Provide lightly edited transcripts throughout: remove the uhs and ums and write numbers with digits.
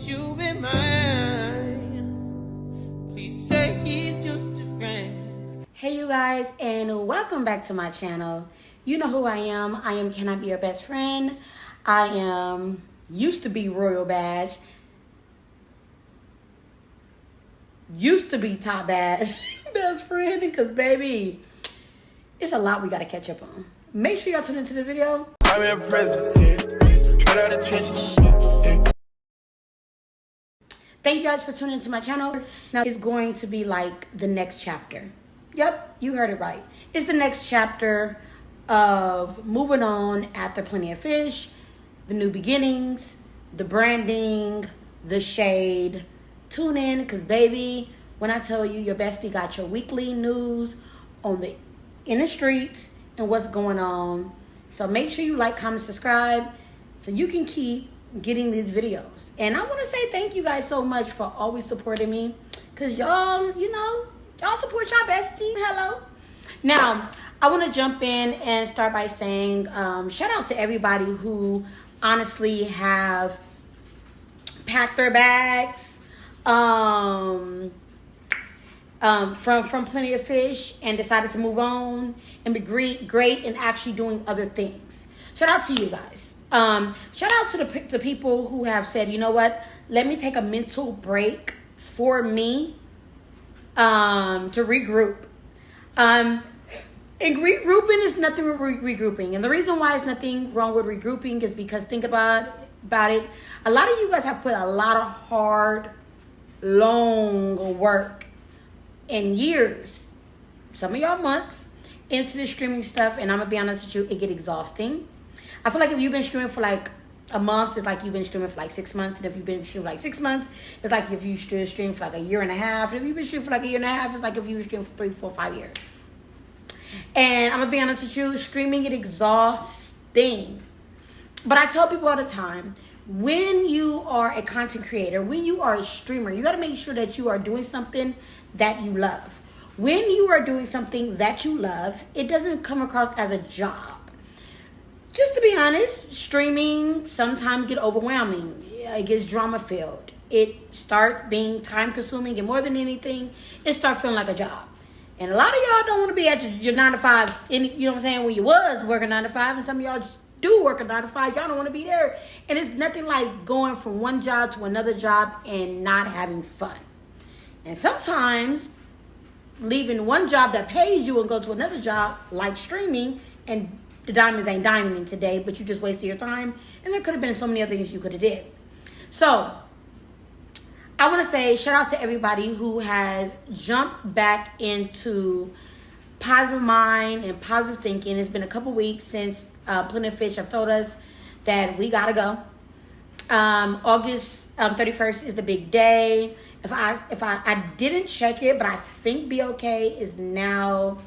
you be mine? Please say he's just a friend. Hey you guys, and welcome back to my channel. You know who I am. I am Can I Be Your Best Friend? I am used to be Royal Badge. Used to be Top Badge best friend, because baby, it's a lot we gotta catch up on. Make sure y'all tune into the video. I'm in prison, straight out of the trenches. Thank you guys for tuning into my channel. Now it's going to be like the next chapter. Yep, you heard it right. It's the next chapter of moving on after Plenty of Fish, the new beginnings, the branding, the shade. Tune in, because baby, when I tell you, your bestie got your weekly news on in the streets and what's going on. So make sure you like, comment, subscribe so you can keep getting these videos. And I want to say thank you guys so much for always supporting me, because y'all, y'all support y'all bestie. Hello. Now, I want to jump in and start by saying shout out to everybody who honestly have packed their bags from Plenty of Fish and decided to move on and be great and actually doing other things. Shout out to you guys. Shout out to the people who have said, you know what, let me take a mental break for me to regroup. And regrouping is nothing wrong with regrouping. And the reason why it's nothing wrong with regrouping is because think about it. A lot of you guys have put a lot of hard, long work and years, some of y'all months, into the streaming stuff. And I'm going to be honest with you, it get exhausting. I feel like if you've been streaming for like a month, it's like you've been streaming for like 6 months. And if you've been streaming for like 6 months, it's like if you stream for like a year and a half. And if you've been streaming for like a year and a half, it's like if you stream for 3, 4, 5 years. And I'm going to be honest with you, streaming is exhausting. But I tell people all the time, when you are a content creator, when you are a streamer, you got to make sure that you are doing something that you love. When you are doing something that you love, it doesn't come across as a job. Just to be honest, streaming sometimes get overwhelming. It gets drama filled. It starts being time consuming, and more than anything, it starts feeling like a job. And a lot of y'all don't want to be at your 9 to 5, you know what I'm saying, when you was working 9 to 5, and some of y'all just do work a 9 to 5. Y'all don't want to be there. And it's nothing like going from one job to another job and not having fun. And sometimes leaving one job that pays you and go to another job like streaming, and the diamonds ain't diamonding today, but you just wasted your time. And there could have been so many other things you could have did. So I want to say shout out to everybody who has jumped back into positive mind and positive thinking. It's been a couple weeks since Plenty of Fish have told us that we gotta go. August 31st is the big day. If I didn't check it, but I think Be Okay is now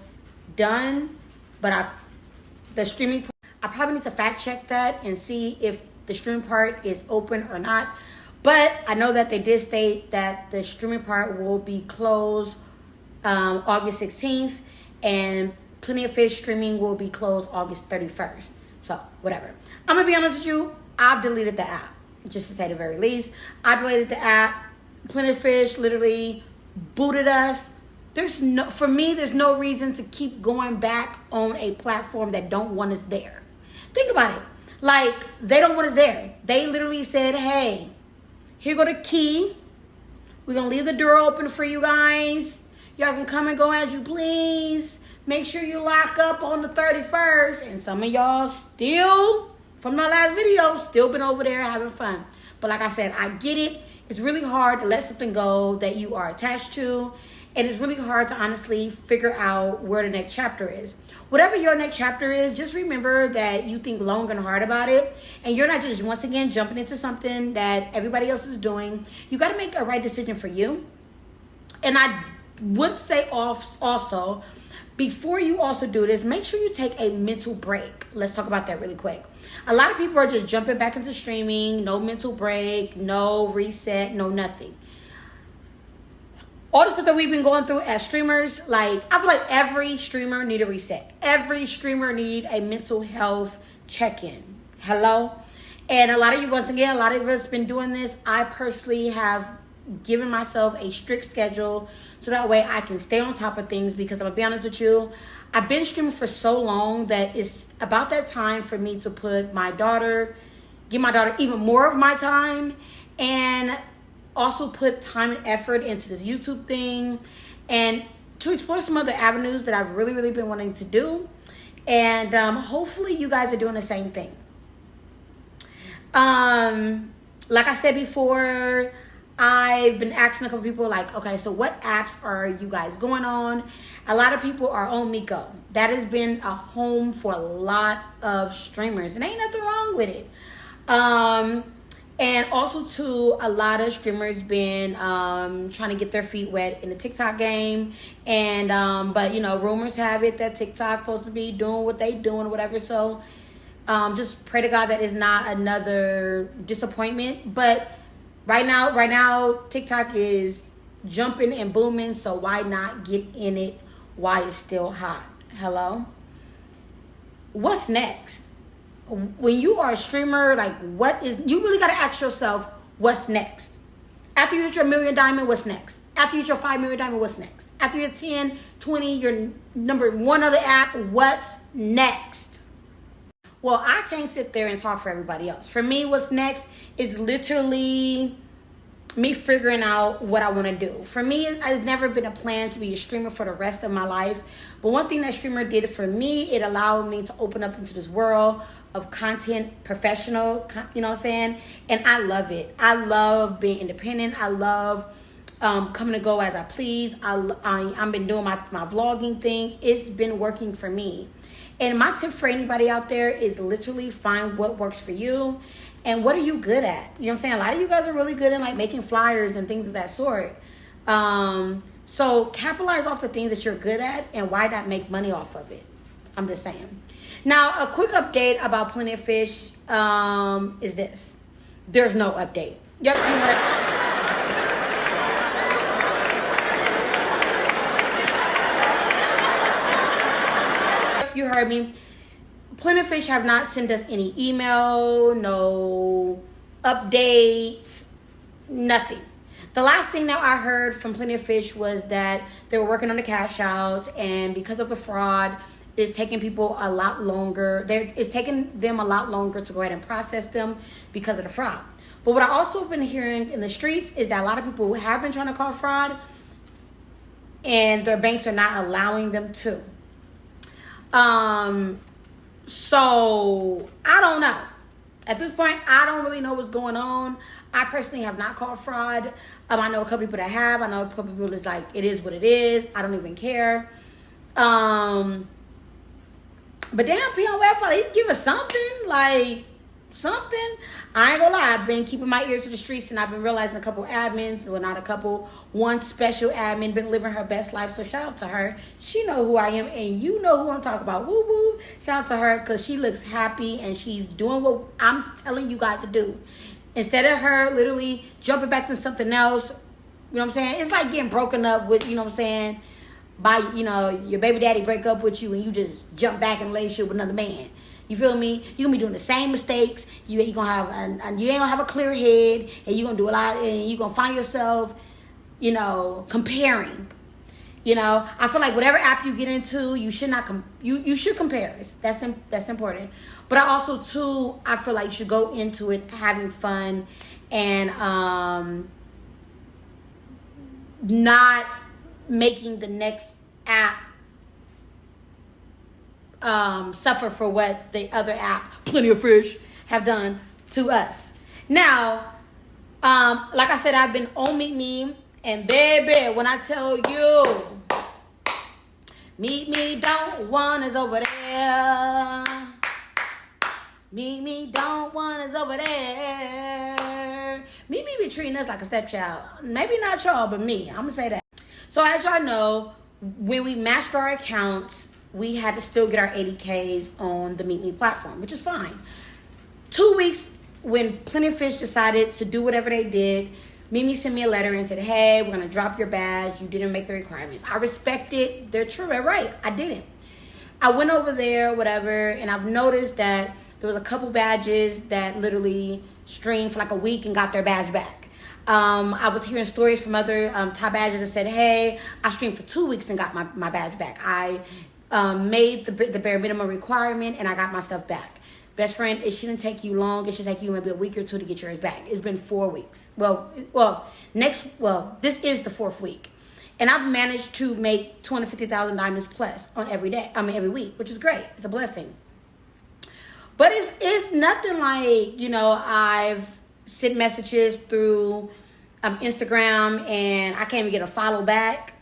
done. But the streaming, I probably need to fact check that and see if the streaming part is open or not. But I know that they did state that the streaming part will be closed August 16th, and Plenty of Fish streaming will be closed August 31st. So, whatever. I'm going to be honest with you, I've deleted the app, just to say the very least. I deleted the app. Plenty of Fish literally booted us. For me, there's no reason to keep going back on a platform that don't want us there. Think about it. Like, they don't want us there. They literally said, hey, here go the key. We're going to leave the door open for you guys. Y'all can come and go as you please. Make sure you lock up on the 31st. And some of y'all still, from my last video, still been over there having fun. But like I said, I get it. It's really hard to let something go that you are attached to. And it's really hard to honestly figure out where the next chapter is. Whatever your next chapter is, just remember that you think long and hard about it. And you're not just, once again, jumping into something that everybody else is doing. You got to make a right decision for you. And I would say also, before you also do this, make sure you take a mental break. Let's talk about that really quick. A lot of people are just jumping back into streaming. No mental break, no reset, no nothing. All the stuff that we've been going through as streamers, like, I feel like every streamer need a reset. Every streamer need a mental health check-in. Hello? And a lot of you, once again, a lot of us been doing this. I personally have given myself a strict schedule so that way I can stay on top of things, because I'm gonna be honest with you, I've been streaming for so long that it's about that time for me to give my daughter even more of my time, and also put time and effort into this YouTube thing, and to explore some other avenues that I've really, really been wanting to do. And hopefully you guys are doing the same thing. Like I said before, I've been asking a couple people, like, okay, so what apps are you guys going on? A lot of people are on Miko. That has been a home for a lot of streamers, and ain't nothing wrong with it. And also too, a lot of streamers been trying to get their feet wet in the TikTok game. And but you know, rumors have it that TikTok supposed to be doing what they doing or whatever. So just pray to God that is not another disappointment. But right now TikTok is jumping and booming, so why not get in it while it's still hot? Hello? What's next? When you are a streamer, like, you really got to ask yourself, what's next? After you hit your $1 million diamond, what's next? After you hit your $5 million diamond, what's next? After you're 10, 20, your number one other app, what's next? Well, I can't sit there and talk for everybody else. For me, what's next is literally me figuring out what I want to do. For me, it's never been a plan to be a streamer for the rest of my life. But one thing that streamer did for me, it allowed me to open up into this world of content professional, you know what I'm saying? And I love it. I love being independent. I love coming to go as I please. I've been doing my vlogging thing. It's been working for me. And my tip for anybody out there is literally find what works for you and what are you good at. You know what I'm saying? A lot of you guys are really good at like making flyers and things of that sort. So capitalize off the things that you're good at, and why not make money off of it? I'm just saying. Now, a quick update about Plenty of Fish is this. There's no update. Yep, you heard. You heard me. Plenty of Fish have not sent us any email, no updates, nothing. The last thing that I heard from Plenty of Fish was that they were working on the cash out, and because of the fraud, it's taking people a lot longer. It's taking them a lot longer to go ahead and process them because of the fraud. But what I also been hearing in the streets is that a lot of people have been trying to call fraud, and their banks are not allowing them to. So I don't know. At this point, I don't really know what's going on. I personally have not called fraud. I know a couple people that have. I know a couple people that's like, it is what it is. I don't even care. But damn, POF, at least give us something. Like, something. I ain't gonna lie. I've been keeping my ear to the streets, and I've been realizing a couple admins, well, not a couple, one special admin been living her best life. So shout out to her. She know who I am, and you know who I'm talking about. Woo woo. Shout out to her, because she looks happy, and she's doing what I'm telling you guys to do. Instead of her literally jumping back to something else, you know what I'm saying? It's like getting broken up with, you know what I'm saying, by, you know, your baby daddy break up with you and you just jump back in a relationship with another man. You feel me? You're gonna be doing the same mistakes. You ain't gonna have a clear head, and you're gonna do a lot, and you're gonna find yourself, you know, comparing. You know, I feel like whatever app you get into, you should not you should compare. That's important. But I also too, I feel like you should go into it having fun, and not making the next app suffer for what the other app, Plenty of Fish, have done to us. Now, like I said, I've been on Meet Me, and baby, when I tell you, Meet Me don't want is over there. Meet Me don't want is over there. Meet Me be treating us like a stepchild. Maybe not y'all, but me. I'm gonna say that. So as y'all know, when we matched our accounts, we had to still get our 80Ks on the Meet Me platform, which is fine. 2 weeks, when Plenty of Fish decided to do whatever they did, Mimi sent me a letter and said, hey, we're going to drop your badge. You didn't make the requirements. I respect it. They're true. They're right. I didn't. I went over there, whatever, and I've noticed that There was a couple badges that literally streamed for like a week and got their badge back. I was hearing stories from other top badges that said, hey, I streamed for 2 weeks and got my badge back. I made the bare minimum requirement and I got my stuff back. Best friend, it shouldn't take you long. It should take you maybe a week or two to get yours back. It's been 4 weeks. This is the 4th week. And I've managed to make 250,000 diamonds plus on every week, which is great. It's a blessing. But it's nothing like, I've sent messages through Instagram and I can't even get a follow back.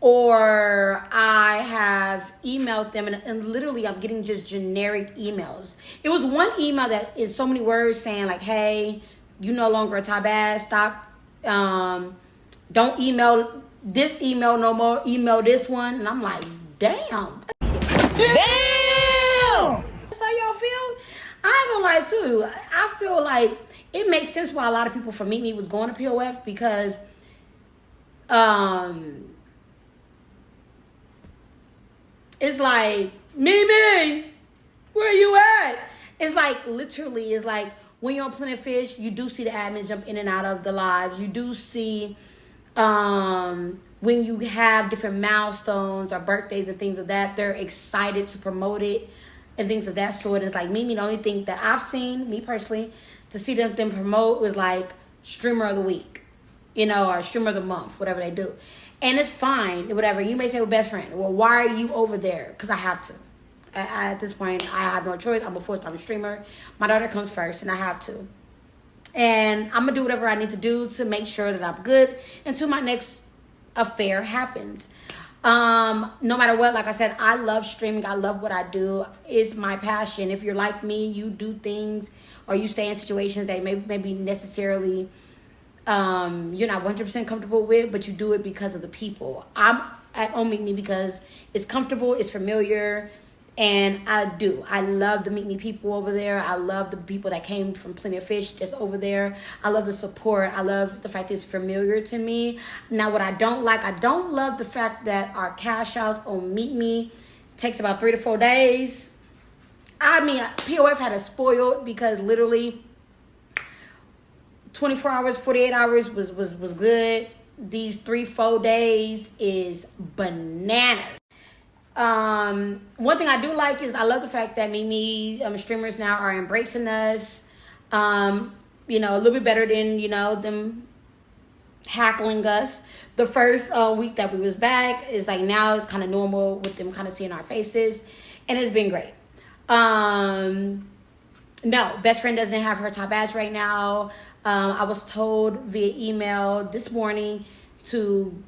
Or I have emailed them and literally I'm getting just generic emails. It was one email that is so many words saying like, hey, you no longer a top ass. Stop. Don't email this email no more. Email this one. And I'm like, damn. That's how y'all feel? I ain't gonna lie too. I feel like it makes sense why a lot of people from Meet Me was going to POF because it's like, Mimi, where you at? It's like, literally, it's like when you're on Plenty of Fish, you do see the admins jump in and out of the lives. You do see when you have different milestones or birthdays and things of that, they're excited to promote it and things of that sort. It's like Mimi, the only thing that I've seen, me personally, to see them promote was like streamer of the week, or streamer of the month, whatever they do. And it's fine, whatever. You may say, well, best friend, well, why are you over there? Because I have to. At this point, I have no choice. I'm a full-time streamer. My daughter comes first, and I have to. And I'm going to do whatever I need to do to make sure that I'm good until my next affair happens. No matter what, like I said, I love streaming. I love what I do. It's my passion. If you're like me, you do things or you stay in situations that maybe necessarily you're not 100% comfortable with, but you do it because of the people. I'm at Meet Me because it's comfortable, it's familiar, and I love the Meet Me people over there. I love the people that came from Plenty of Fish that's over there. I love the support. I love the fact that it's familiar to me. Now, what I don't love the fact that our cash outs on Meet Me takes about 3 to 4 days. I mean, POF had us spoiled because literally 24 hours, 48 hours was good. These 3-4 days is bananas. One thing I do like is I love the fact that Meet Me streamers now are embracing us. A little bit better than, them hackling us. The first week that we was back is like now it's kind of normal with them kind of seeing our faces. And it's been great. No, best friend doesn't have her top badge right now. I was told via email this morning to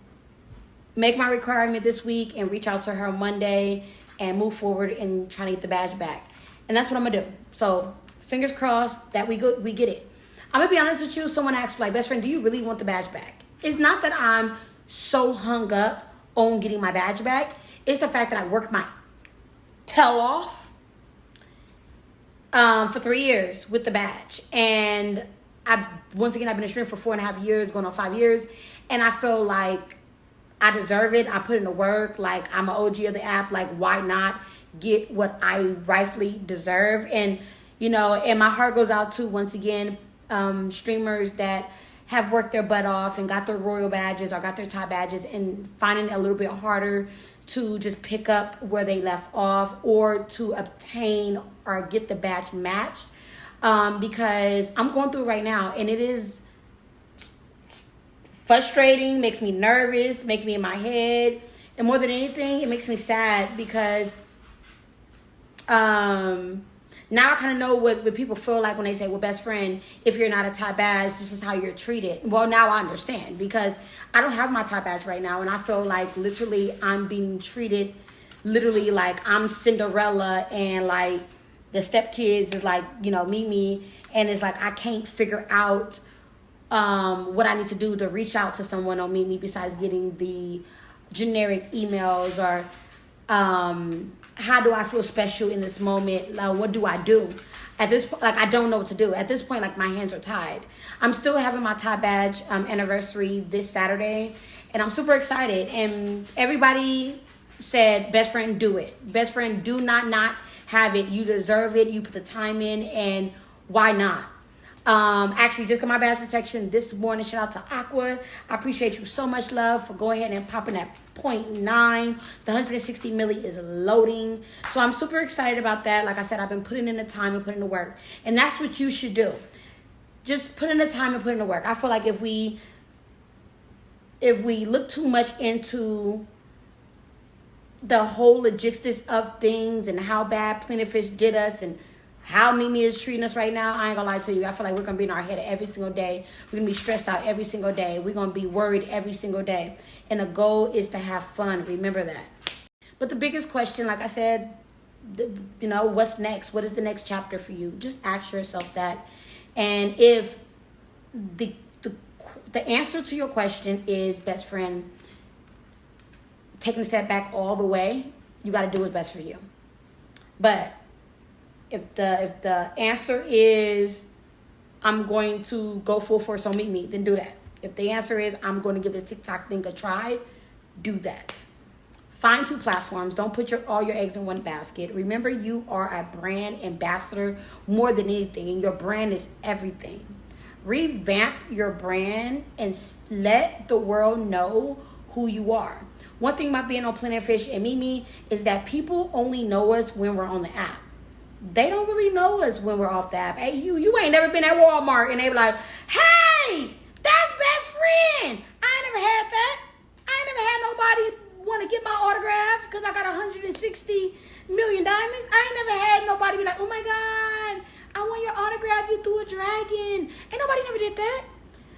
make my requirement this week and reach out to her on Monday and move forward in trying to get the badge back. And that's what I'm going to do. So fingers crossed that we get it. I'm going to be honest with you. Someone asked, like, best friend, do you really want the badge back? It's not that I'm so hung up on getting my badge back. It's the fact that I worked my tail off for 3 years with the badge. And I've been a streamer for 4.5 years, going on 5 years. And I feel like I deserve it. I put in the work. Like, I'm an OG of the app. Like, why not get what I rightfully deserve? And, and my heart goes out to, once again, streamers that have worked their butt off and got their royal badges or got their top badges and finding it a little bit harder to just pick up where they left off or to obtain or get the badge matched. Because I'm going through it right now and it is frustrating, makes me nervous, makes me in my head. And more than anything, it makes me sad because now I kind of know what people feel like when they say, well, best friend, if you're not a top badge, this is how you're treated. Well, now I understand because I don't have my top badge right now. And I feel like literally I'm being treated literally like I'm Cinderella and like the stepkids is like, Meet Me. And it's like I can't figure out what I need to do to reach out to someone on Meet Me besides getting the generic emails or how do I feel special in this moment? Like, what do I do? At this point, like, I don't know what to do. At this point, like, my hands are tied. I'm still having my top badge anniversary this Saturday, and I'm super excited. And everybody said, best friend, do it. Best friend, do not have it. You deserve it. You put the time in, and why not? Actually, just got my badge protection this morning. Shout out to Aqua. I appreciate you so much, love, for going ahead and popping that 0.9. The 160 milli is loading. So I'm super excited about that. Like I said, I've been putting in the time and putting in the work. And that's what you should do. Just put in the time and put in the work. I feel like if we look too much into the whole logistics of things and how bad Plenty of Fish did us and how Mimi is treating us right now, I ain't gonna lie to you. I feel like we're gonna be in our head every single day. We're gonna be stressed out every single day. We're gonna be worried every single day. And the goal is to have fun. Remember that. But the biggest question, like I said, what's next? What is the next chapter for you? Just ask yourself that. And if the answer to your question is, best friend, taking a step back all the way, you got to do what's best for you. But if the answer is, I'm going to go full force on Meet Me, then do that. If the answer is, I'm going to give this TikTok thing a try, do that. Find 2 platforms. Don't put all your eggs in one basket. Remember, you are a brand ambassador more than anything, and your brand is everything. Revamp your brand and let the world know who you are. One thing about being on Plenty of Fish and Mimi is that people only know us when we're on the app. They don't really know us when we're off the app. Hey, you ain't never been at Walmart and they be like, hey, that's best friend. I ain't never had that. I ain't never had nobody want to get my autograph because I got 160 million diamonds. I ain't never had nobody be like, oh my God, I want your autograph. You threw a dragon. Ain't nobody never did that.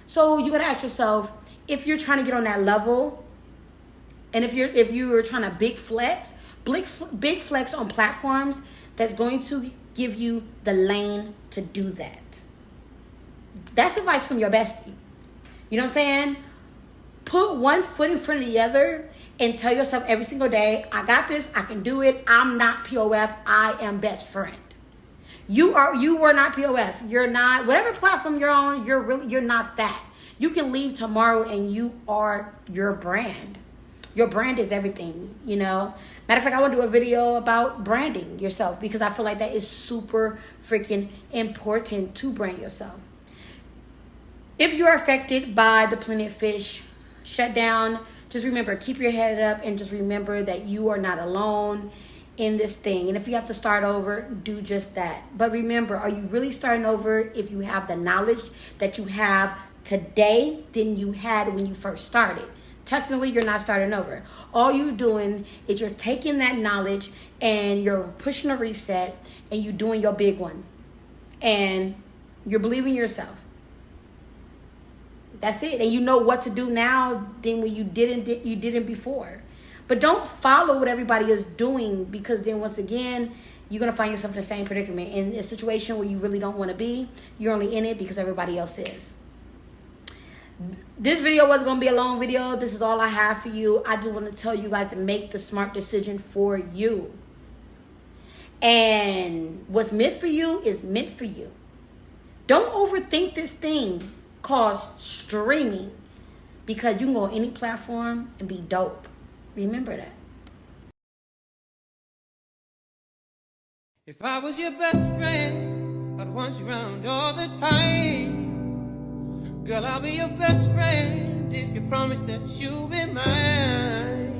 So you got to ask yourself, if you're trying to get on that level, and if you're trying to big flex on platforms that's going to give you the lane to do that. That's advice from your bestie. You know what I'm saying? Put one foot in front of the other and tell yourself every single day, I got this, I can do it. I'm not POF, I am best friend. You were not POF. You're not, whatever platform you're on, you're not that. You can leave tomorrow and you are your brand. Your brand is everything, you know. Matter of fact, I want to do a video about branding yourself because I feel like that is super freaking important to brand yourself. If you're affected by the Plenty of Fish shutdown, just remember, keep your head up and just remember that you are not alone in this thing. And if you have to start over, do just that. But remember, are you really starting over if you have the knowledge that you have today than you had when you first started? Technically, you're not starting over. All you're doing is you're taking that knowledge and you're pushing a reset and you're doing your big one. And you're believing yourself. That's it. And you know what to do now than when you didn't before. But don't follow what everybody is doing because then once again, you're going to find yourself in the same predicament. In a situation where you really don't want to be, you're only in it because everybody else is. This video wasn't going to be a long video. This is all I have for you. I just want to tell you guys to make the smart decision for you. And what's meant for you is meant for you. Don't overthink this thing called streaming because you can go on any platform and be dope. Remember that. If I was your best friend, I'd want you around all the time. Girl, I'll be your best friend if you promise that you'll be mine.